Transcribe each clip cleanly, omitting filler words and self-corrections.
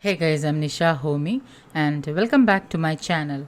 Hey guys, I'm Nisa Homey and welcome back to my channel.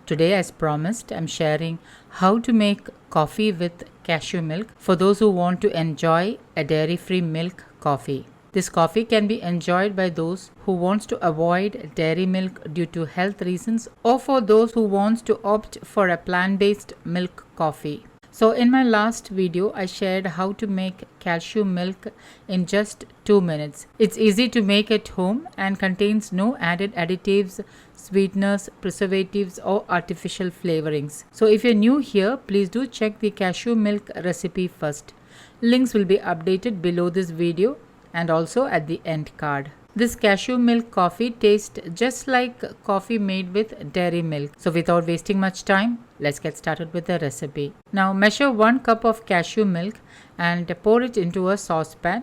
Today, as promised, I'm sharing how to make coffee with cashew milk for those who want to enjoy a dairy-free milk coffee. This coffee can be enjoyed by those who wants to avoid dairy milk due to health reasons or for those who wants to opt for a plant-based milk coffee. So in my last video, I shared how to make cashew milk in just 2 minutes. It's easy to make at home and contains no added additives, sweeteners, preservatives or artificial flavorings. So if you're new here, please do check the cashew milk recipe first. Links will be updated below this video and also at the end card. This cashew milk coffee tastes just like coffee made with dairy milk. So without wasting much time, let's get started with the recipe. Now measure 1 cup of cashew milk and pour it into a saucepan,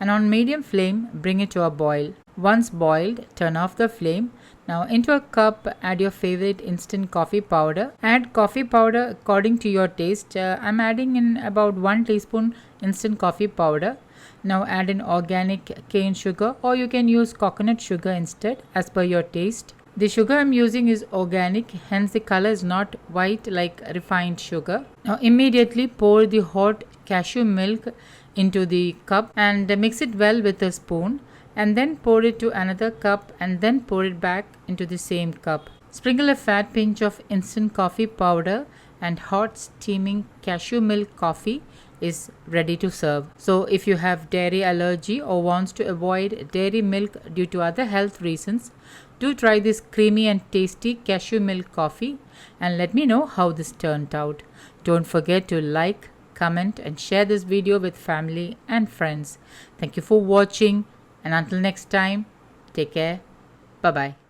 and on medium flame bring it to a boil. Once boiled, turn off the flame. Now into a cup add your favorite instant coffee powder. Add coffee powder according to your taste. I'm adding in about 1 teaspoon instant coffee powder. Now add in organic cane sugar, or you can use coconut sugar instead as per your taste. The sugar I'm using is organic, hence the color is not white like refined sugar. Now immediately pour the hot cashew milk into the cup and mix it well with a spoon, and then pour it to another cup and then pour it back into the same cup. Sprinkle a fat pinch of instant coffee powder and hot steaming cashew milk coffee is ready to serve. So if you have dairy allergy or wants to avoid dairy milk due to other health reasons, do try this creamy and tasty cashew milk coffee and let me know how this turned out. Don't forget to like, comment and share this video with family and friends. Thank you for watching, and until next time, take care. Bye bye.